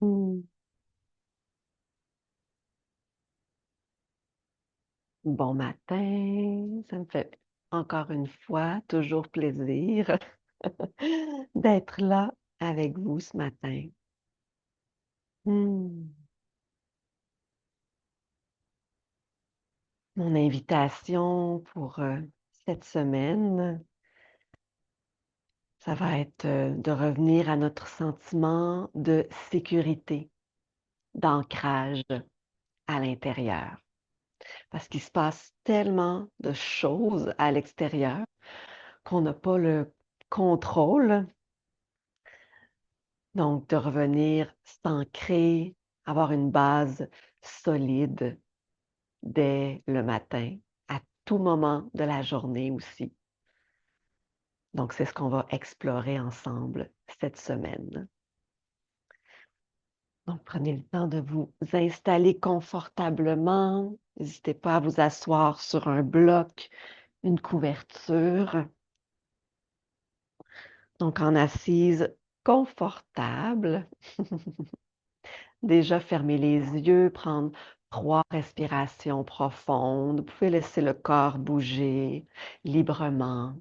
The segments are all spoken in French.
Hmm. Bon matin, ça me fait encore une fois toujours plaisir d'être là avec vous ce matin. Hmm. Mon invitation pour cette semaine, ça va être de revenir à notre sentiment de sécurité, d'ancrage à l'intérieur. Parce qu'il se passe tellement de choses à l'extérieur qu'on n'a pas le contrôle. Donc, de revenir s'ancrer, avoir une base solide dès le matin, à tout moment de la journée aussi. Donc, c'est ce qu'on va explorer ensemble cette semaine. Donc, prenez le temps de vous installer confortablement. N'hésitez pas à vous asseoir sur un bloc, une couverture. Donc, en assise confortable. Déjà, fermer les yeux, prendre 3 respirations profondes. Vous pouvez laisser le corps bouger librement.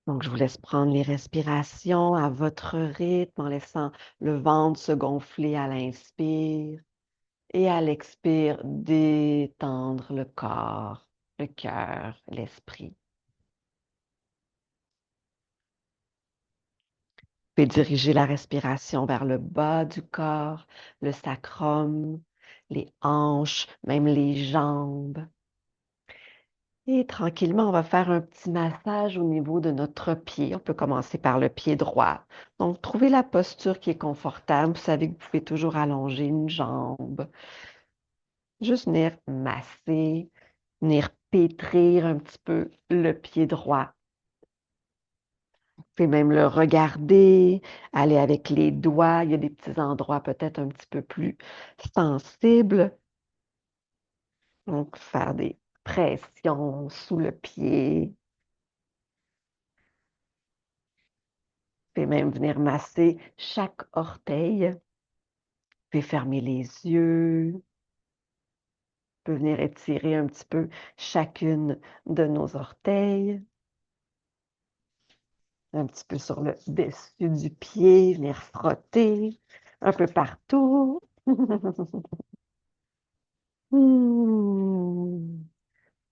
Donc, je vous laisse prendre les respirations à votre rythme en laissant le ventre se gonfler à l'inspire et à l'expire, détendre le corps, le cœur, l'esprit. Vous pouvez diriger la respiration vers le bas du corps, le sacrum, les hanches, même les jambes. Et tranquillement, on va faire un petit massage au niveau de notre pied. On peut commencer par le pied droit. Donc, trouvez la posture qui est confortable. Vous savez que vous pouvez toujours allonger une jambe. Juste venir masser, venir pétrir un petit peu le pied droit. Vous pouvez même le regarder, aller avec les doigts. Il y a des petits endroits peut-être un petit peu plus sensibles. Donc, faire des pressions sous le pied. Vous pouvez même venir masser chaque orteil. Vous pouvez fermer les yeux. Vous pouvez venir étirer un petit peu chacune de nos orteils. Un petit peu sur le dessus du pied, venir frotter un peu partout.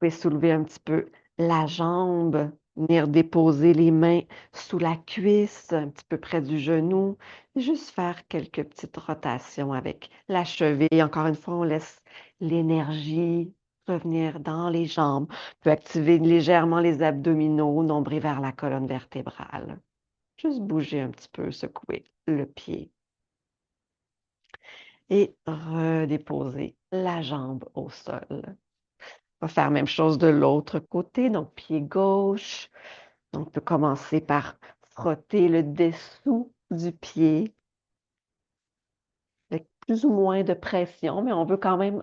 Vous pouvez soulever un petit peu la jambe, venir déposer les mains sous la cuisse, un petit peu près du genou, et juste faire quelques petites rotations avec la cheville. Encore une fois, on laisse l'énergie revenir dans les jambes. On peut activer légèrement les abdominaux, nombril vers la colonne vertébrale. Juste bouger un petit peu, secouer le pied et redéposer la jambe au sol. On va faire la même chose de l'autre côté, donc pied gauche. Donc, on peut commencer par frotter le dessous du pied avec plus ou moins de pression, mais on veut quand même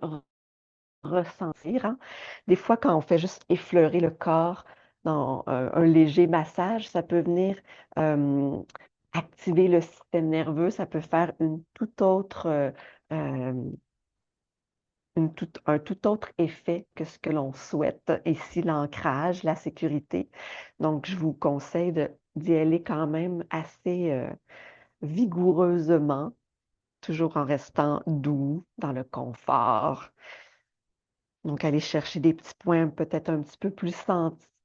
ressentir, hein. Des fois, quand on fait juste effleurer le corps dans un léger massage, ça peut venir euh, activer le système nerveux, ça peut faire une toute autre un tout autre effet que ce que l'on souhaite. Ici, l'ancrage, la sécurité. Donc, je vous conseille d'y aller quand même assez vigoureusement, toujours en restant doux, dans le confort. Donc, aller chercher des petits points peut-être un petit peu plus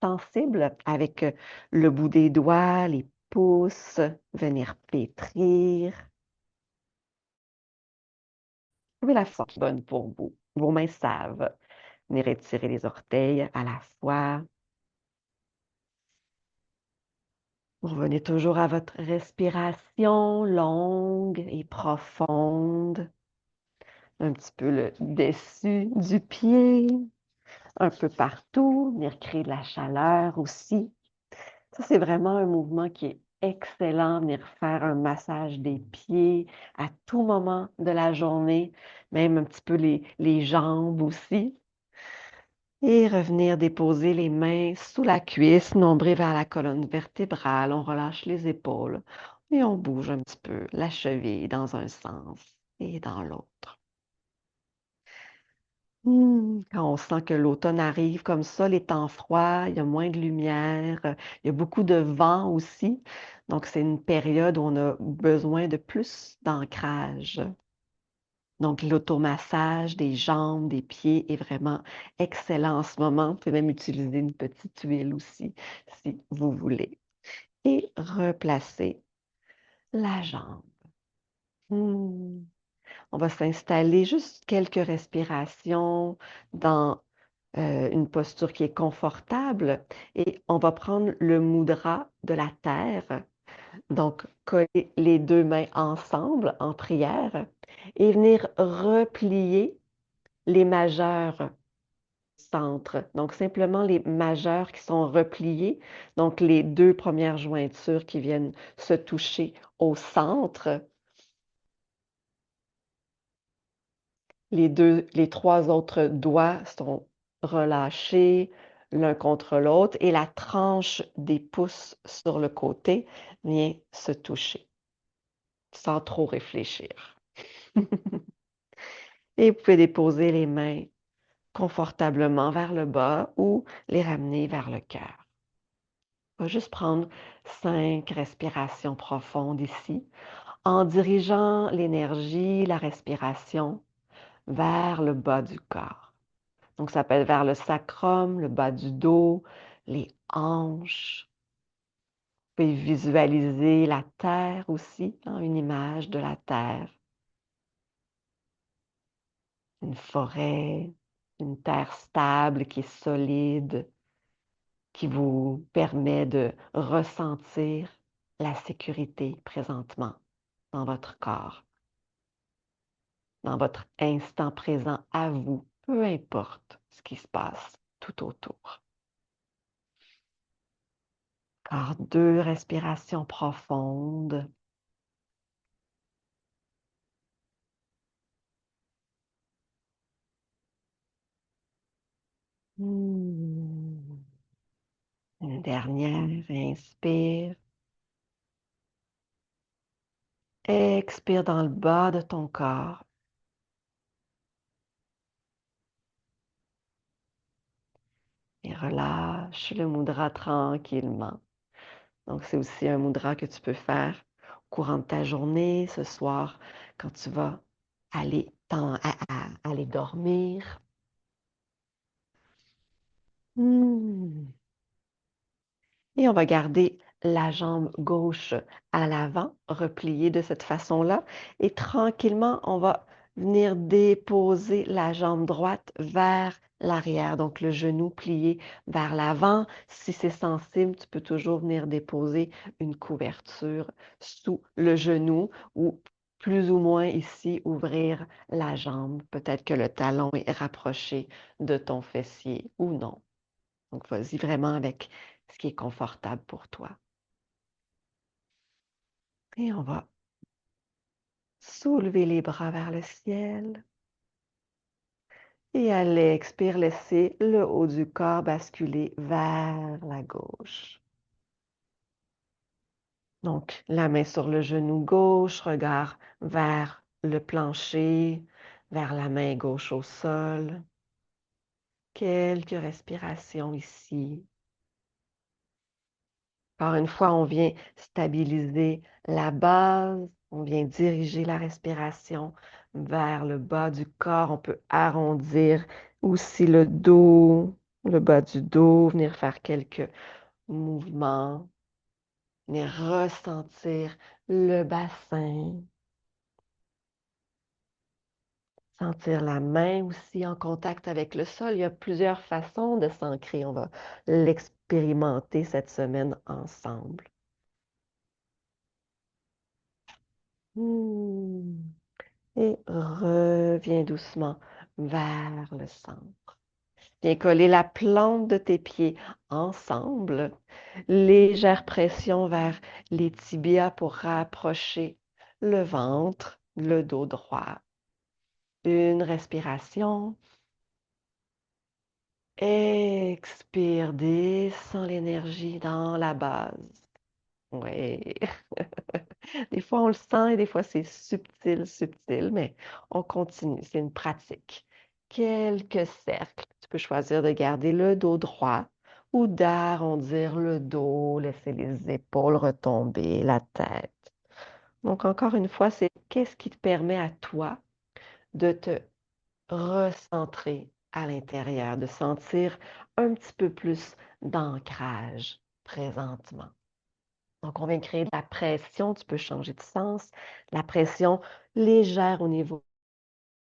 sensibles avec le bout des doigts, les pouces, venir pétrir. Trouvez la force bonne pour vous. Vos mains savent. Venir étirer les orteils à la fois. Revenez toujours à votre respiration longue et profonde. Un petit peu le dessus du pied, un peu partout. Venir créer de la chaleur aussi. Ça, c'est vraiment un mouvement qui est excellent. Venir faire un massage des pieds à tout moment de la journée, même un petit peu les jambes aussi. Et revenir déposer les mains sous la cuisse, nombril vers la colonne vertébrale. On relâche les épaules et on bouge un petit peu la cheville dans un sens et dans l'autre. Quand on sent que l'automne arrive comme ça, les temps froids, il y a moins de lumière, il y a beaucoup de vent aussi. Donc, c'est une période où on a besoin de plus d'ancrage. Donc, l'automassage des jambes, des pieds est vraiment excellent en ce moment. Vous pouvez même utiliser une petite huile aussi, si vous voulez. Et replacer la jambe. Hmm. On va s'installer juste quelques respirations dans une posture qui est confortable et on va prendre le mudra de la terre. Donc, coller les deux mains ensemble en prière et venir replier les majeurs centre. Donc, simplement les majeurs qui sont repliés. Donc, les deux premières jointures qui viennent se toucher au centre. Les trois autres doigts sont relâchés l'un contre l'autre et la tranche des pouces sur le côté vient se toucher sans trop réfléchir. Et vous pouvez déposer les mains confortablement vers le bas ou les ramener vers le cœur. On va juste prendre 5 respirations profondes ici, en dirigeant l'énergie, la respiration vers le bas du corps. Donc, ça peut être vers le sacrum, le bas du dos, les hanches. Vous pouvez visualiser la terre aussi, une image de la terre, une forêt, une terre stable qui est solide, qui vous permet de ressentir la sécurité présentement dans votre corps, dans votre instant présent à vous, peu importe ce qui se passe tout autour. Encore 2 respirations profondes. Une dernière, inspire. Expire dans le bas de ton corps. Et relâche le mudra tranquillement. Donc, c'est aussi un mudra que tu peux faire au courant de ta journée, ce soir, quand tu vas aller dormir. Hmm. Et on va garder la jambe gauche à l'avant, repliée de cette façon-là. Et tranquillement, on va venir déposer la jambe droite vers l'arrière. Donc, le genou plié vers l'avant. Si c'est sensible, tu peux toujours venir déposer une couverture sous le genou ou plus ou moins ici, ouvrir la jambe. Peut-être que le talon est rapproché de ton fessier ou non. Donc, vas-y vraiment avec ce qui est confortable pour toi. Et on va soulever les bras vers le ciel. Et à l'expire, laisser le haut du corps basculer vers la gauche. Donc, la main sur le genou gauche, regard vers le plancher, vers la main gauche au sol. Quelques respirations ici. Encore une fois, on vient stabiliser la base, on vient diriger la respiration vers le bas du corps. On peut arrondir aussi le bas du dos, venir faire quelques mouvements, venir ressentir le bassin, sentir la main aussi en contact avec le sol. Il y a plusieurs façons de s'ancrer. On va l'expérimenter cette semaine ensemble. Et reviens doucement vers le centre. Viens coller la plante de tes pieds ensemble. Légère pression vers les tibias pour rapprocher le ventre, le dos droit. Une respiration. Expire, descends l'énergie dans la base. Oui. Des fois, on le sent et des fois, c'est subtil, subtil, mais on continue. C'est une pratique. Quelques cercles. Tu peux choisir de garder le dos droit ou d'arrondir le dos, laisser les épaules retomber, la tête. Donc, encore une fois, c'est qu'est-ce qui te permet à toi de te recentrer à l'intérieur, de sentir un petit peu plus d'ancrage présentement. Donc, on vient de créer de la pression, tu peux changer de sens. La pression légère au niveau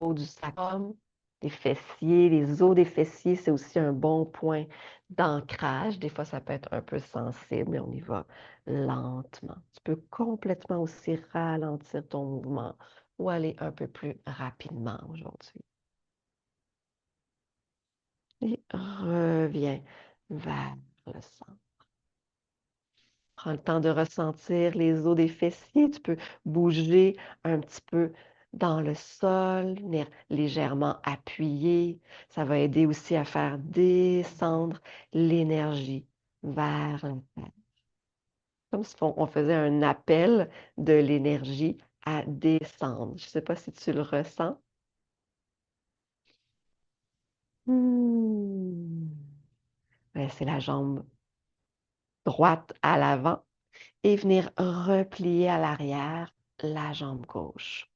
du sacrum, des fessiers, les os des fessiers, c'est aussi un bon point d'ancrage. Des fois, ça peut être un peu sensible, mais on y va lentement. Tu peux complètement aussi ralentir ton mouvement ou aller un peu plus rapidement aujourd'hui. Et reviens vers le centre. Prends le temps de ressentir les os des fessiers. Tu peux bouger un petit peu dans le sol, venir légèrement appuyer. Ça va aider aussi à faire descendre l'énergie vers la tête. Comme si on faisait un appel de l'énergie à descendre. Je ne sais pas si tu le ressens. Hmm. Ouais, c'est la jambe droite à l'avant et venir replier à l'arrière la jambe gauche.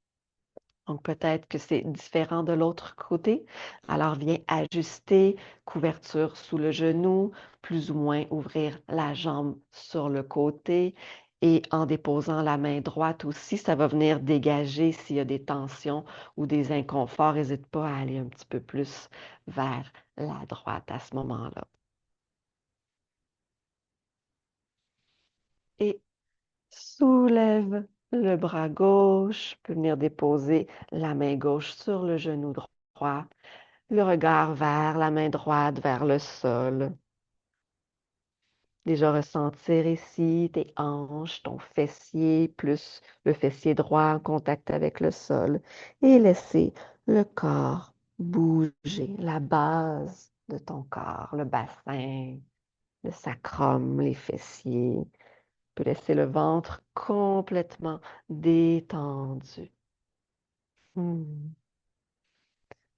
Donc peut-être que c'est différent de l'autre côté. Alors viens ajuster, couverture sous le genou, plus ou moins ouvrir la jambe sur le côté et en déposant la main droite aussi, ça va venir dégager s'il y a des tensions ou des inconforts. N'hésite pas à aller un petit peu plus vers la droite à ce moment-là. Et soulève le bras gauche, peut venir déposer la main gauche sur le genou droit, le regard vers la main droite, vers le sol. Déjà ressentir ici tes hanches, ton fessier, plus le fessier droit en contact avec le sol et laisser le corps bouger, la base de ton corps, le bassin, le sacrum, les fessiers. Tu peux laisser le ventre complètement détendu. Hmm.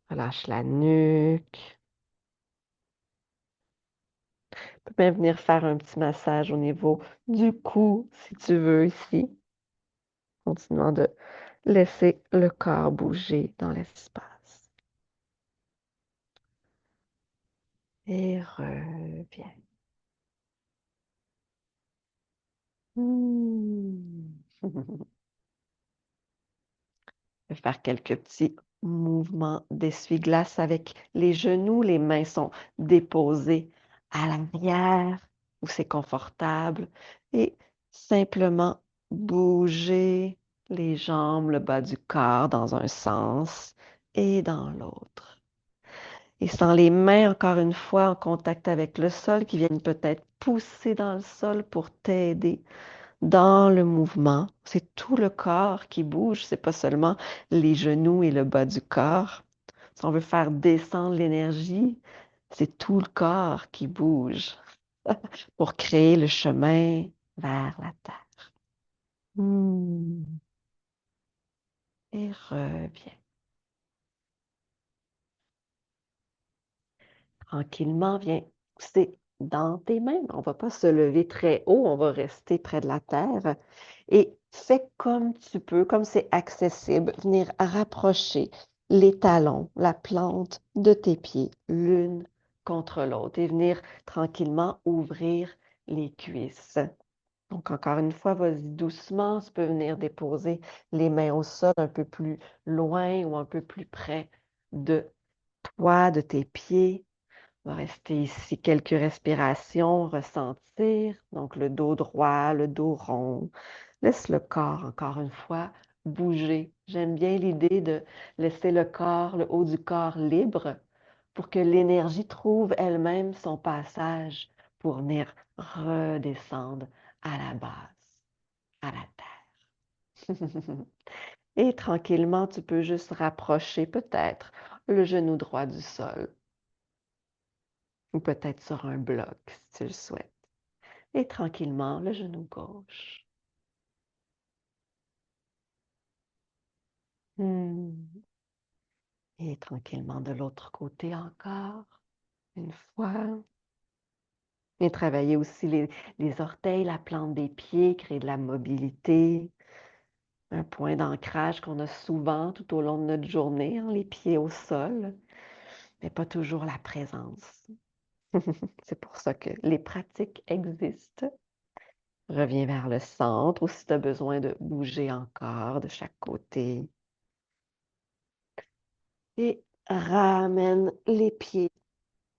Relâche la nuque. Tu peux même venir faire un petit massage au niveau du cou, si tu veux, ici. Continuant de laisser le corps bouger dans l'espace. Et reviens. Hmm. Je vais faire quelques petits mouvements d'essuie-glace avec les genoux. Les mains sont déposées à l'arrière où c'est confortable. Et simplement bouger les jambes, le bas du corps dans un sens et dans l'autre. Et sans les mains, encore une fois, en contact avec le sol, qui viennent peut-être pousser dans le sol pour t'aider dans le mouvement. C'est tout le corps qui bouge, c'est pas seulement les genoux et le bas du corps. Si on veut faire descendre l'énergie, c'est tout le corps qui bouge pour créer le chemin vers la terre. Hmm. Et reviens. Tranquillement, viens pousser dans tes mains. On ne va pas se lever très haut, on va rester près de la terre. Et fais comme tu peux, comme c'est accessible, venir rapprocher les talons, la plante de tes pieds, l'une contre l'autre, et venir tranquillement ouvrir les cuisses. Donc, encore une fois, vas-y doucement. Tu peux venir déposer les mains au sol un peu plus loin ou un peu plus près de toi, de tes pieds. On va rester ici quelques respirations, ressentir. Donc, le dos droit, le dos rond. Laisse le corps, encore une fois, bouger. J'aime bien l'idée de laisser le corps, le haut du corps libre pour que l'énergie trouve elle-même son passage pour venir redescendre à la base, à la terre. Et tranquillement, tu peux juste rapprocher peut-être le genou droit du sol. ou peut-être sur un bloc si tu le souhaites. Et tranquillement, le genou gauche. Et tranquillement de l'autre côté encore, une fois. Et travailler aussi les orteils, la plante des pieds, créer de la mobilité. Un point d'ancrage qu'on a souvent tout au long de notre journée, hein, les pieds au sol, mais pas toujours la présence. C'est pour ça que les pratiques existent. Reviens vers le centre ou si tu as besoin de bouger encore de chaque côté. Et ramène les pieds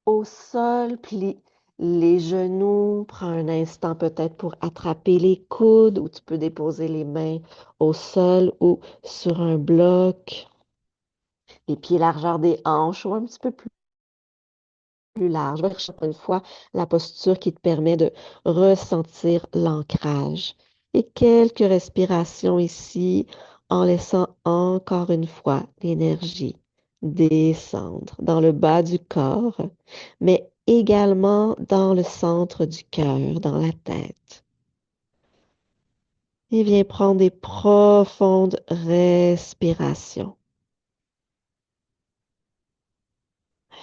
au sol, plie les genoux, prends un instant peut-être pour attraper les coudes ou tu peux déposer les mains au sol ou sur un bloc. Les pieds largeur des hanches ou un petit peu plus large. Va chercher une fois la posture qui te permet de ressentir l'ancrage. Et quelques respirations ici en laissant encore une fois l'énergie descendre dans le bas du corps, mais également dans le centre du cœur, dans la tête. Et viens prendre des profondes respirations. Tu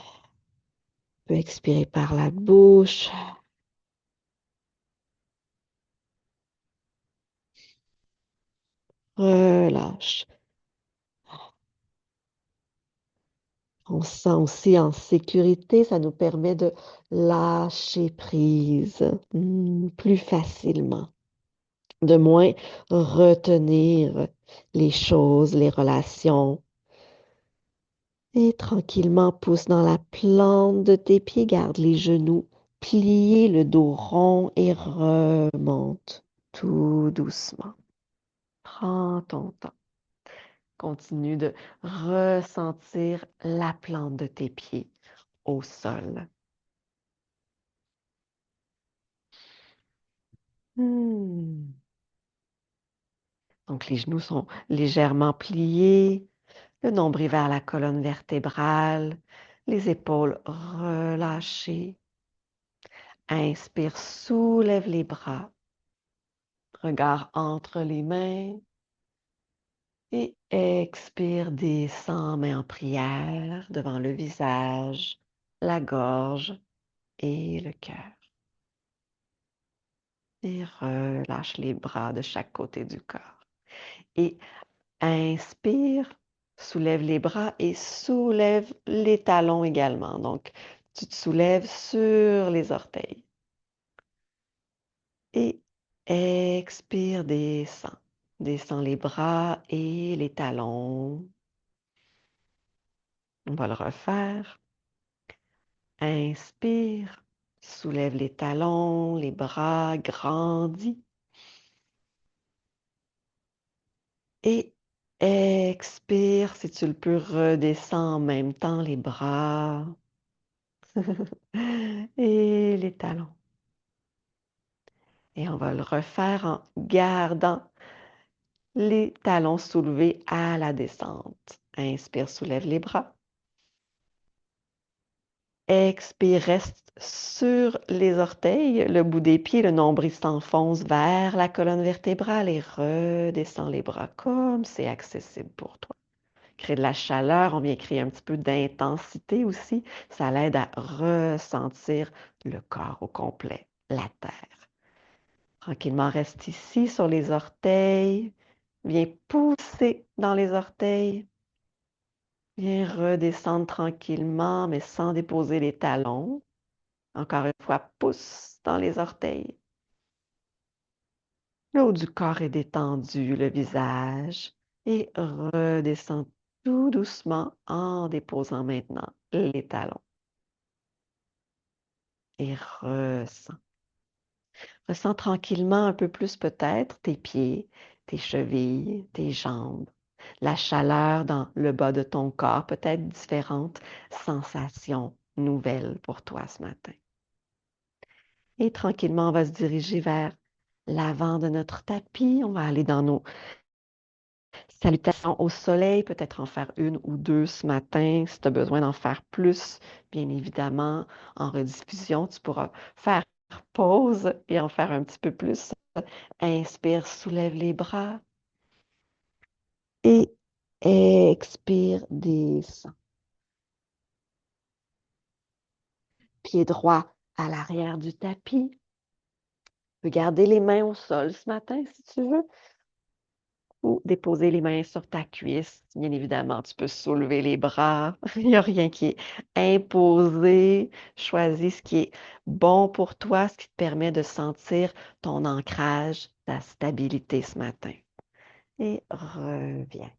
peux expirer par la bouche. Relâche. On se sent aussi en sécurité, ça nous permet de lâcher prise plus facilement, de moins retenir les choses, les relations. Et tranquillement, pousse dans la plante de tes pieds, garde les genoux pliés, le dos rond et remonte tout doucement. Prends ton temps. Continue de ressentir la plante de tes pieds au sol. Donc, les genoux sont légèrement pliés, le nombril vers la colonne vertébrale, les épaules relâchées. Inspire, soulève les bras, regard entre les mains. Et expire, descends, main en prière devant le visage, la gorge et le cœur. Et relâche les bras de chaque côté du corps. Et inspire, soulève les bras et soulève les talons également. Donc, tu te soulèves sur les orteils. Et expire, descends. Descends les bras et les talons. On va le refaire. Inspire, soulève les talons, les bras, grandis. Et expire, si tu le peux, redescends en même temps les bras et les talons. Et on va le refaire en gardant les talons soulevés à la descente. Inspire, soulève les bras. Expire, reste sur les orteils, le bout des pieds, le nombril s'enfonce vers la colonne vertébrale et redescend les bras comme c'est accessible pour toi. Crée de la chaleur, on vient créer un petit peu d'intensité aussi. Ça l'aide à ressentir le corps au complet, la terre. Tranquillement, reste ici sur les orteils. Viens pousser dans les orteils. Viens redescendre tranquillement, mais sans déposer les talons. Encore une fois, pousse dans les orteils. Le haut du corps est détendu, le visage. Et redescend tout doucement en déposant maintenant les talons. Et ressens. Ressens tranquillement un peu plus peut-être tes pieds, tes chevilles, tes jambes. La chaleur dans le bas de ton corps, peut-être différentes sensations nouvelles pour toi ce matin. Et tranquillement, on va se diriger vers l'avant de notre tapis. On va aller dans nos Salutations au soleil, peut-être en faire une ou deux ce matin. Si tu as besoin d'en faire plus, bien évidemment, en rediffusion, tu pourras faire pause et en faire un petit peu plus. Inspire, soulève les bras et expire, descends. Pied droit à l'arrière du tapis. Tu peux garder les mains au sol ce matin si tu veux ou déposer les mains sur ta cuisse. Bien évidemment, tu peux soulever les bras. Il n'y a rien qui est imposé. Choisis ce qui est bon pour toi, ce qui te permet de sentir ton ancrage, ta stabilité ce matin. Et reviens.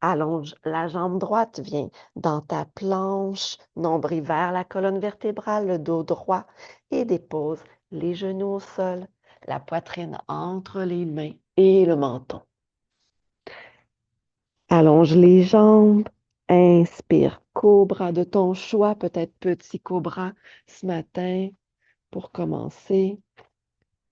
Allonge la jambe droite, viens dans ta planche, nombril vers la colonne vertébrale, le dos droit et dépose les genoux au sol, la poitrine entre les mains et le menton. Allonge les jambes, inspire, cobra de ton choix, peut-être petit cobra ce matin pour commencer.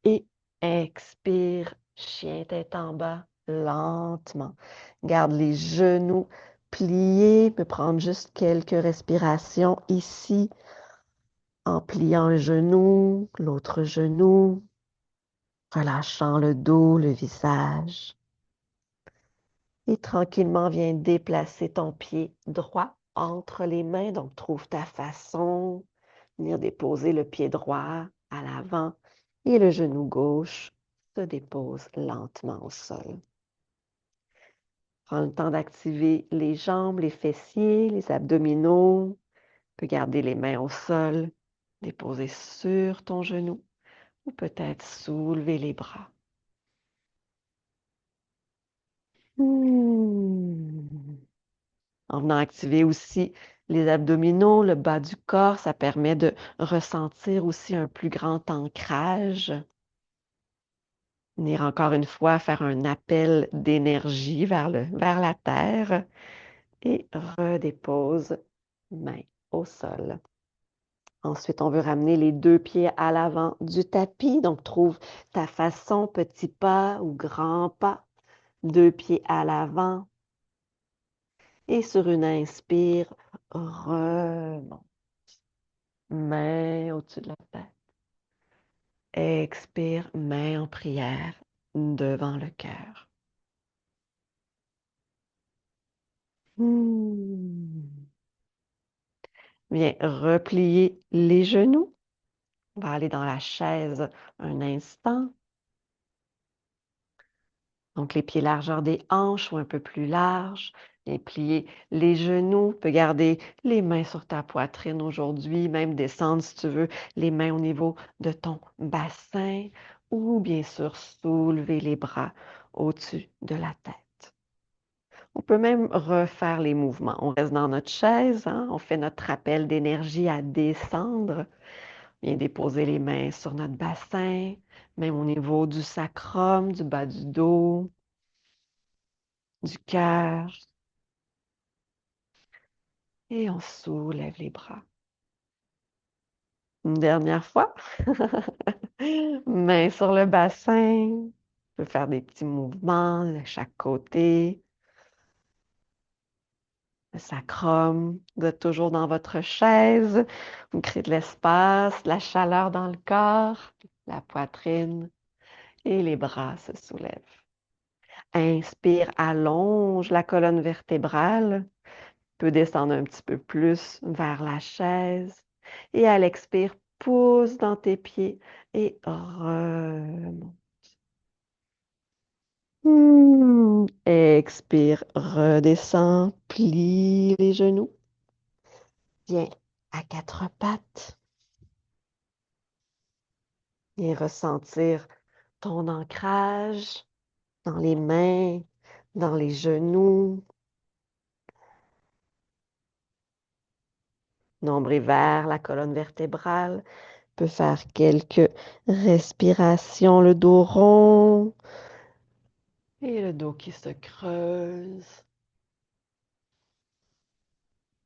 Et expire, chien tête en bas, lentement. Garde les genoux pliés. Peut prendre juste quelques respirations ici en pliant un genou, l'autre genou, relâchant le dos, le visage. Et tranquillement, viens déplacer ton pied droit entre les mains. Donc, trouve ta façon. Venir déposer le pied droit à l'avant et le genou gauche se dépose lentement au sol. Prends le temps d'activer les jambes, les fessiers, les abdominaux. Tu peux garder les mains au sol, déposer sur ton genou ou peut-être soulever les bras. En venant activer aussi les abdominaux, le bas du corps, ça permet de ressentir aussi un plus grand ancrage. Venir encore une fois faire un appel d'énergie vers la terre et redépose main au sol. Ensuite, on veut ramener les deux pieds à l'avant du tapis. Donc, trouve ta façon, petit pas ou grand pas. Deux pieds à l'avant. Et sur une inspire, remonte. Main au-dessus de la tête. Expire, main en prière devant le cœur. Viens replier les genoux. On va aller dans la chaise un instant. Donc, les pieds largeur des hanches ou un peu plus larges. Viens plier les genoux. Tu peux garder les mains sur ta poitrine aujourd'hui, même descendre si tu veux les mains au niveau de ton bassin ou bien sûr soulever les bras au-dessus de la tête. On peut même refaire les mouvements. On reste dans notre chaise, hein? On fait notre rappel d'énergie à descendre. Bien déposer les mains sur notre bassin, même au niveau du sacrum, du bas du dos, du cœur. Et on soulève les bras. Une dernière fois. Main sur le bassin. On peut faire des petits mouvements de chaque côté. Le sacrum, vous êtes toujours dans votre chaise. Vous créez de l'espace, de la chaleur dans le corps, la poitrine et les bras se soulèvent. Inspire, allonge la colonne vertébrale. Peut descendre un petit peu plus vers la chaise. Et à l'expire, pousse dans tes pieds et remonte. Expire, redescends, plie les genoux. Viens à quatre pattes. Viens ressentir ton ancrage dans les mains, dans les genoux. Nombril vers la colonne vertébrale. Peut faire quelques respirations, le dos rond et le dos qui se creuse.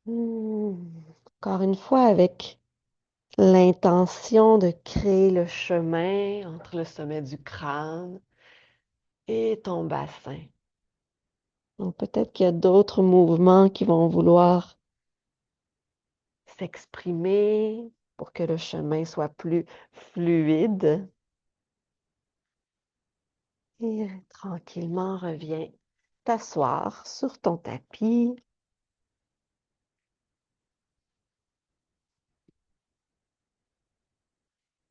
Encore une fois, avec l'intention de créer le chemin entre le sommet du crâne et ton bassin. Donc peut-être qu'il y a d'autres mouvements qui vont vouloir s'exprimer pour que le chemin soit plus fluide. Et tranquillement, reviens t'asseoir sur ton tapis.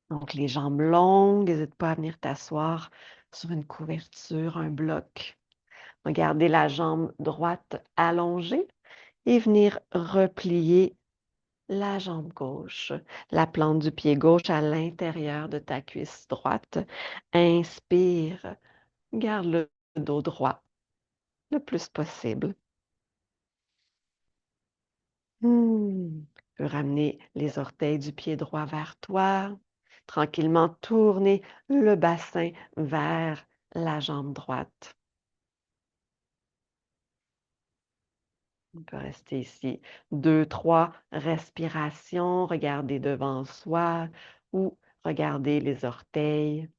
Donc, les jambes longues, n'hésite pas à venir t'asseoir sur une couverture, un bloc. Garder la jambe droite allongée et venir replier la jambe gauche, la plante du pied gauche à l'intérieur de ta cuisse droite. Inspire, garde le dos droit le plus possible. Tu peux ramener les orteils du pied droit vers toi. Tranquillement tourner le bassin vers la jambe droite. On peut rester ici 2, 3 respirations, regarder devant soi ou regarder les orteils.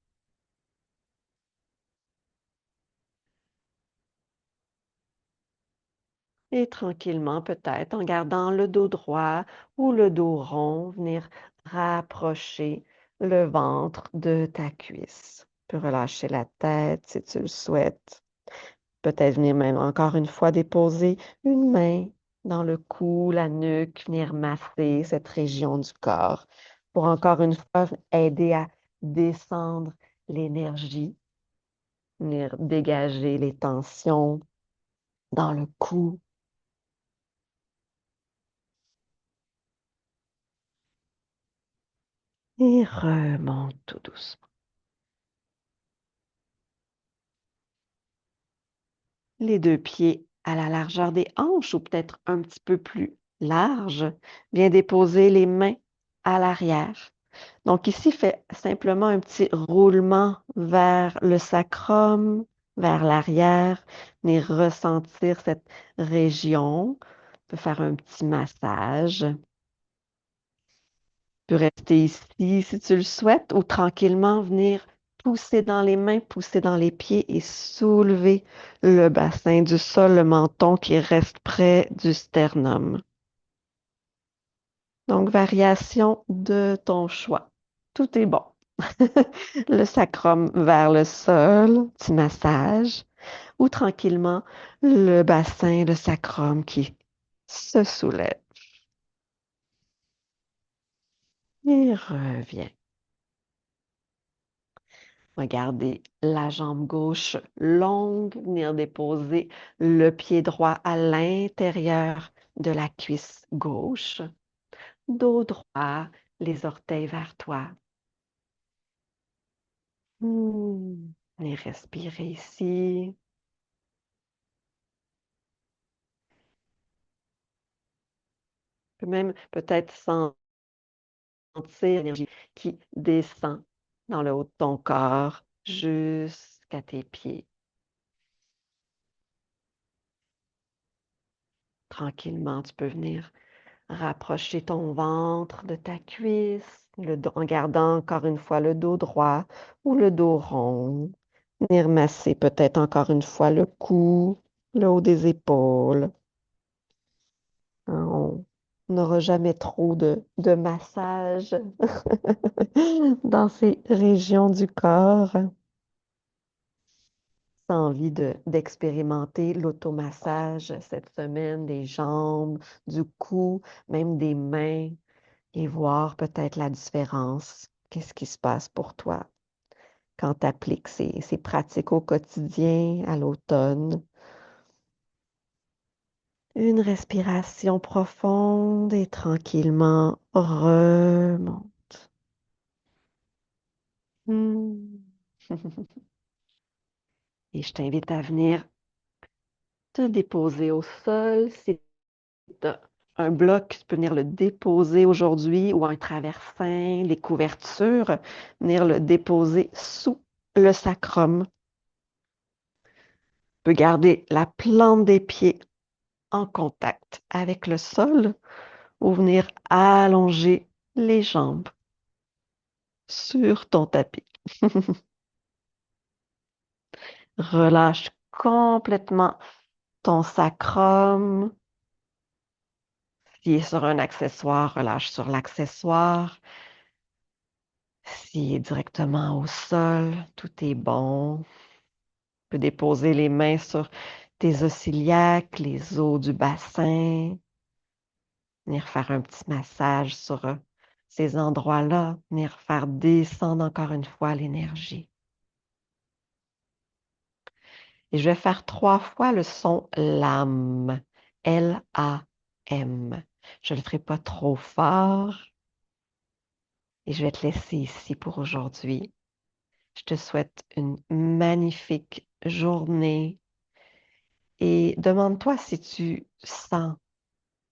Et tranquillement, peut-être en gardant le dos droit ou le dos rond, venir rapprocher le ventre de ta cuisse. Tu peux relâcher la tête si tu le souhaites. Peut-être venir même encore une fois déposer une main dans le cou, la nuque, venir masser cette région du corps pour encore une fois aider à descendre l'énergie, venir dégager les tensions dans le cou. Et remonte tout doucement. Les deux pieds à la largeur des hanches ou peut-être un petit peu plus large. Viens déposer les mains à l'arrière. Donc ici, fais simplement un petit roulement vers le sacrum, vers l'arrière. Venir ressentir cette région. On peut faire un petit massage. Tu peux rester ici si tu le souhaites ou tranquillement venir pousser dans les mains, pousser dans les pieds et soulever le bassin du sol, le menton qui reste près du sternum. Donc, variation de ton choix. Tout est bon. Le sacrum vers le sol, petit massage, ou tranquillement le bassin, le sacrum qui se soulève et revient. Regardez la jambe gauche longue, venir déposer le pied droit à l'intérieur de la cuisse gauche. Dos droit, les orteils vers toi. Venez respirer ici. Tu peux même peut-être sentir l'énergie qui descend dans le haut de ton corps jusqu'à tes pieds. Tranquillement, tu peux venir rapprocher ton ventre de ta cuisse, en gardant encore une fois le dos droit ou le dos rond. Venir masser peut-être encore une fois le cou, le haut des épaules. Hein, on n'aura jamais trop de massage dans ces régions du corps. Tu as envie d'expérimenter l'automassage cette semaine, des jambes, du cou, même des mains, et voir peut-être la différence. Qu'est-ce qui se passe pour toi quand tu appliques ces pratiques au quotidien, à l'automne? Une respiration profonde et tranquillement remonte. Hmm. Et je t'invite à venir te déposer au sol. Si tu as un bloc, tu peux venir le déposer aujourd'hui ou un traversin, les couvertures, venir le déposer sous le sacrum. Tu peux garder la plante des pieds en contact avec le sol ou venir allonger les jambes sur ton tapis. Relâche complètement ton sacrum. S'il est sur un accessoire, relâche sur l'accessoire. S'il est directement au sol, tout est bon. Tu peux déposer les mains sur tes os iliaques, les os du bassin. Venir faire un petit massage sur ces endroits-là. Venir faire descendre encore une fois l'énergie. Et je vais faire 3 fois le son LAM. L-A-M. Je ne le ferai pas trop fort et je vais te laisser ici pour aujourd'hui. Je te souhaite une magnifique journée et demande-toi si tu sens,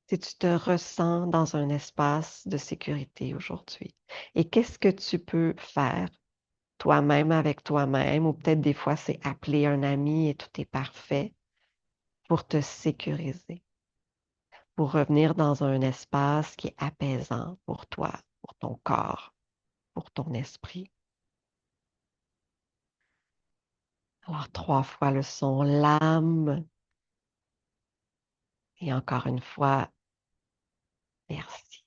si tu te ressens dans un espace de sécurité aujourd'hui. Et qu'est-ce que tu peux faire toi-même avec toi-même, ou peut-être des fois c'est appeler un ami et tout est parfait pour te sécuriser, pour revenir dans un espace qui est apaisant pour toi, pour ton corps, pour ton esprit. Alors, 3 fois le son l'âme et encore une fois, merci.